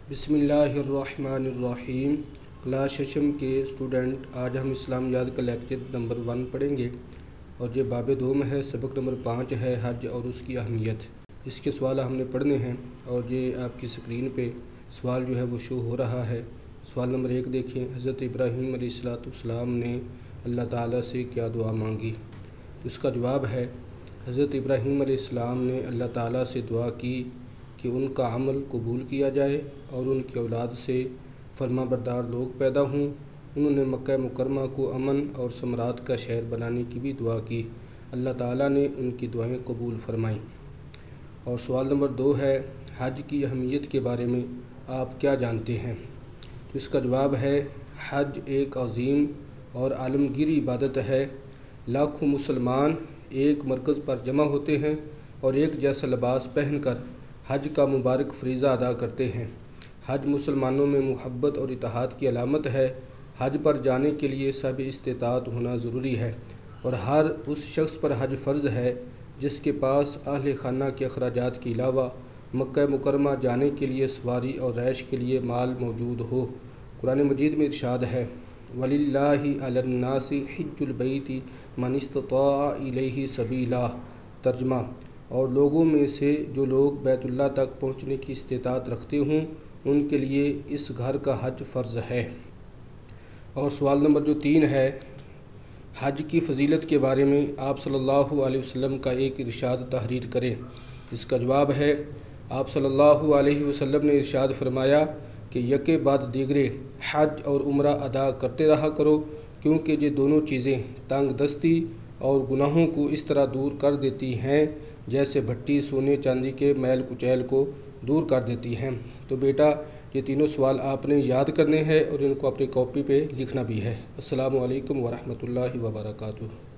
बिस्मिल्लाहिर्रहमानिर्रहीम। क्लास शशम के स्टूडेंट, आज हम इस्लामियात का लेक्चर नंबर 1 पढ़ेंगे और ये बाब 2 में है। सबक नंबर 5 है हज और उसकी अहमियत। इसके सवाल हमने पढ़ने हैं और ये आपकी स्क्रीन पे सवाल जो है वो शो हो रहा है। सवाल नंबर 1 देखें। हज़रत इब्राहीम अलैहिस्सलाम ने अल्लाह ताला से क्या दुआ मांगी? तो इसका जवाब है, हज़रत इब्राहीम अलैहिस्सलाम ने अल्लाह ताला से दुआ की कि उनका अमल कबूल किया जाए और उनकी औलाद से फरमाबरदार लोग पैदा हों। उन्होंने मक्का मुकरमा को अमन और समरात का शहर बनाने की भी दुआ की। अल्लाह ताला ने उनकी दुआएं कबूल फरमाईं। और सवाल नंबर 2 है, हज की अहमियत के बारे में आप क्या जानते हैं? तो इसका जवाब है, हज एक अज़ीम और आलमगीरी इबादत है। लाखों मुसलमान एक मरकज़ पर जमा होते हैं और एक जैसा लिबास पहनकर हज का मुबारक फ़रीज़ा अदा करते हैं। हज मुसलमानों में मुहब्बत और इत्तेहाद की अलामत है। हज पर जाने के लिए सब इस्तिताअत होना ज़रूरी है और हर उस शख्स पर हज फ़र्ज़ है जिसके पास अहले खाना के अखराजात के अलावा मक्का मुकरमा जाने के लिए सवारी और रैश के लिए माल मौजूद हो। कुरान मजीद में इरशाद है, वलिल्लाहि अलन्नासि हिज्जुल बैति मन इस्तताअ इलैहि सबीला। तर्जुमा, और लोगों में से जो लोग बैतुल्लाह तक पहुँचने की इस्तिताअत रखते हों उनके लिए इस घर का हज फ़र्ज़ है। और सवाल नंबर जो 3 है, हज की फ़जीलत के बारे में आप सल्लल्लाहु अलैहि वसल्लम का एक इरशाद तहरीर करें। इसका जवाब है, आप सल्लल्लाहु अलैहि वसल्लम ने इरशाद फरमाया कि यके बाद दीगरे हज और उम्रा अदा करते रहा करो, क्योंकि ये दोनों चीज़ें तंग दस्ती और गुनाहों को इस तरह दूर कर देती हैं जैसे भट्टी सोने चांदी के मैल कुचैल को दूर कर देती हैं। तो बेटा, ये तीनों सवाल आपने याद करने हैं और इनको अपनी कॉपी पे लिखना भी है। अस्सलामु अलैकुम वरहमतुल्लाहि वबरकातुहू।